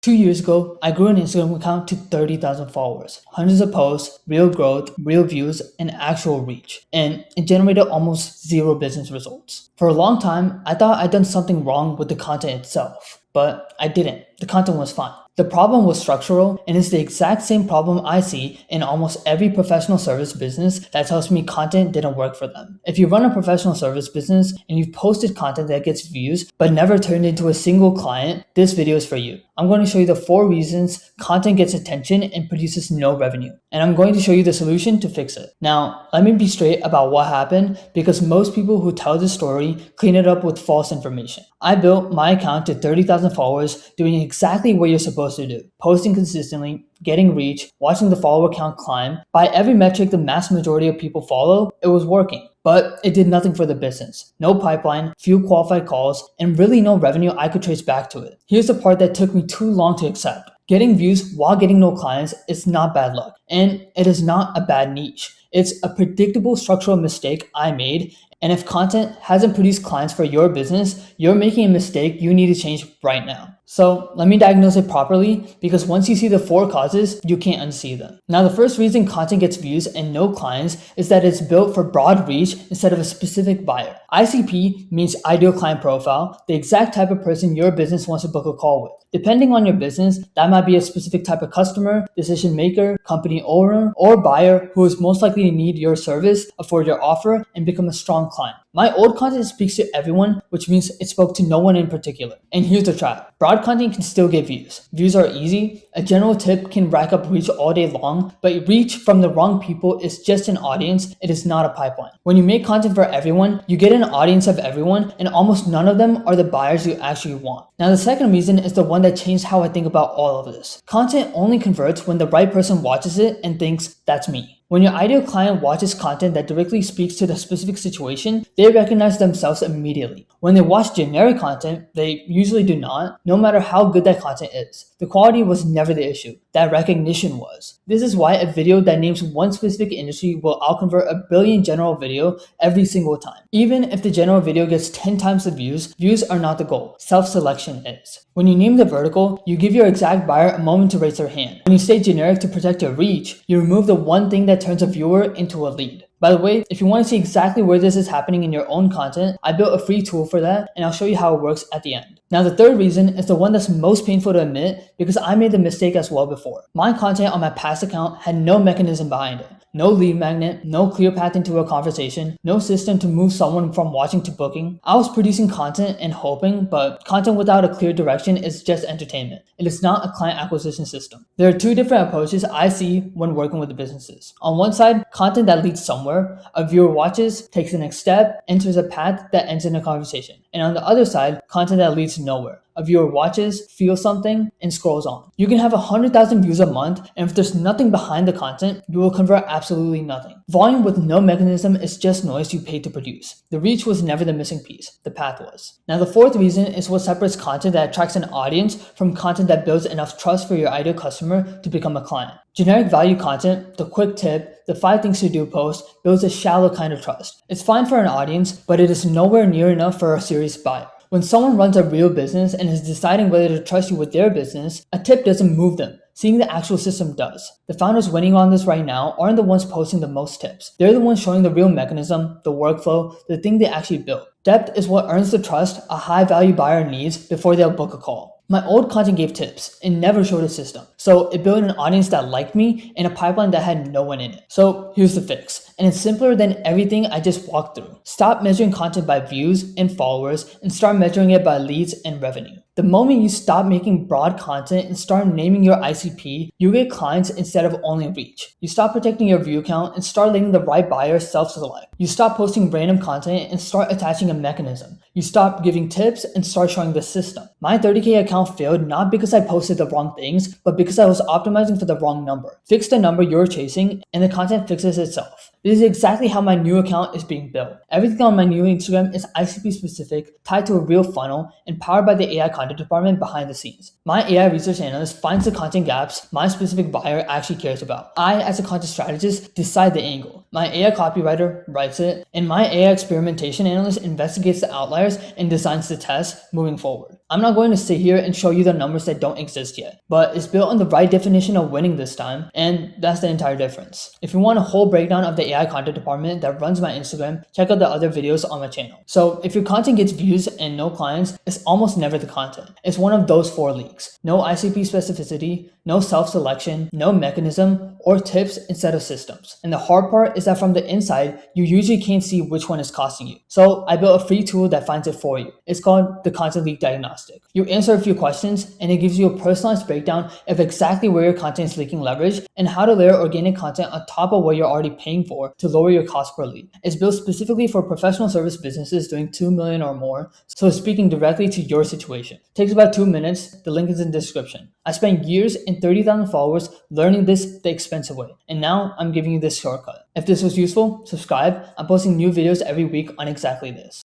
2 years ago, I grew an Instagram account to 30,000 followers, hundreds of posts, real growth, real views, and actual reach. And it generated almost zero business results. For a long time, I thought I'd done something wrong with the content itself, but I didn't. The content was fine. The problem was structural, and it's the exact same problem I see in almost every professional service business that tells me content didn't work for them. If you run a professional service business and you've posted content that gets views but never turned into a single client, this video is for you. I'm going to show you the 4 reasons content gets attention and produces no revenue. And I'm going to show you the solution to fix it. Now, let me be straight about what happened because most people who tell this story clean it up with false information. I built my account to 30,000 followers doing exactly what you're supposed to do. Posting consistently, getting reach, watching the follower count climb. By every metric the mass majority of people follow, it was working. But it did nothing for the business. No pipeline, few qualified calls, and really no revenue I could trace back to it. Here's the part that took me too long to accept. Getting views while getting no clients is not bad luck, and it is not a bad niche. It's a predictable structural mistake I made, and if content hasn't produced clients for your business, you're making a mistake you need to change right now. So let me diagnose it properly because once you see the 4 causes, you can't unsee them. Now, the first reason content gets views and no clients is that it's built for broad reach instead of a specific buyer. ICP means ideal client profile, the exact type of person your business wants to book a call with. Depending on your business, that might be a specific type of customer, decision maker, company owner, or buyer who is most likely to need your service, afford your offer, and become a strong client. My old content speaks to everyone, which means it spoke to no one in particular. And here's the trap. Broad content can still get views. Views are easy. A general tip can rack up reach all day long, but reach from the wrong people is just an audience. It is not a pipeline. When you make content for everyone, you get an audience of everyone, and almost none of them are the buyers you actually want. Now, the second reason is the one that changed how I think about all of this. Content only converts when the right person watches it and thinks, that's me. When your ideal client watches content that directly speaks to the specific situation, they recognize themselves immediately. When they watch generic content, they usually do not, no matter how good that content is. The quality was never the issue. That recognition was. This is why a video that names one specific industry will outconvert a billion general video every single time. Even if the general video gets 10 times the views, views are not the goal. Self-selection is. When you name the vertical, you give your exact buyer a moment to raise their hand. When you stay generic to protect your reach, you remove the one thing that turns a viewer into a lead. By the way, if you want to see exactly where this is happening in your own content, I built a free tool for that, and I'll show you how it works at the end. Now, the third reason is the one that's most painful to admit because I made the mistake as well before. My content on my past account had no mechanism behind it. No lead magnet, no clear path into a conversation, no system to move someone from watching to booking. I was producing content and hoping, but content without a clear direction is just entertainment. It is not a client acquisition system. There are 2 different approaches I see when working with the businesses. On one side, content that leads somewhere, a viewer watches, takes the next step, enters a path that ends in a conversation. And on the other side, content that leads nowhere. A viewer watches, feels something, and scrolls on. You can have 100,000 views a month, and if there's nothing behind the content, you will convert absolutely nothing. Volume with no mechanism is just noise you paid to produce. The reach was never the missing piece. The path was. Now, the fourth reason is what separates content that attracts an audience from content that builds enough trust for your ideal customer to become a client. Generic value content, the quick tip, the 5 things to do post, builds a shallow kind of trust. It's fine for an audience, but it is nowhere near enough for a serious buyer. When someone runs a real business and is deciding whether to trust you with their business, a tip doesn't move them. Seeing the actual system does. The founders winning on this right now aren't the ones posting the most tips. They're the ones showing the real mechanism, the workflow, the thing they actually built. Depth is what earns the trust a high value buyer needs before they'll book a call. My old content gave tips and never showed a system. So it built an audience that liked me and a pipeline that had no one in it. So here's the fix. And it's simpler than everything I just walked through. Stop measuring content by views and followers and start measuring it by leads and revenue. The moment you stop making broad content and start naming your ICP, you get clients instead of only reach. You stop protecting your view count and start letting the right buyer self-select. You stop posting random content and start attaching a mechanism. You stop giving tips and start showing the system. My 30K account failed not because I posted the wrong things, but because I was optimizing for the wrong number. Fix the number you're chasing and the content fixes itself. This is exactly how my new account is being built. Everything on my new Instagram is ICP specific, tied to a real funnel, and powered by the AI content department behind the scenes. My AI research analyst finds the content gaps my specific buyer actually cares about. I, as a content strategist, decide the angle. My AI copywriter writes it, and my AI experimentation analyst investigates the outliers and designs the test moving forward. I'm not going to sit here and show you the numbers that don't exist yet, but it's built on the right definition of winning this time, and that's the entire difference. If you want a whole breakdown of the AI content department that runs my Instagram, check out the other videos on my channel. So if your content gets views and no clients, it's almost never the content. It's one of those 4 leaks. No ICP specificity, no self-selection, no mechanism, or tips instead of systems. And the hard part is that from the inside, you usually can't see which one is costing you. So I built a free tool that finds it for you. It's called the Content Leak Diagnostic. You answer a few questions and it gives you a personalized breakdown of exactly where your content is leaking leverage and how to layer organic content on top of what you're already paying for to lower your cost per lead. It's built specifically for professional service businesses doing 2 million or more, so it's speaking directly to your situation. It takes about 2 minutes. The link is in the description. I spent years and 30,000 followers learning this the expensive way, and now I'm giving you this shortcut. If this was useful, subscribe. I'm posting new videos every week on exactly this.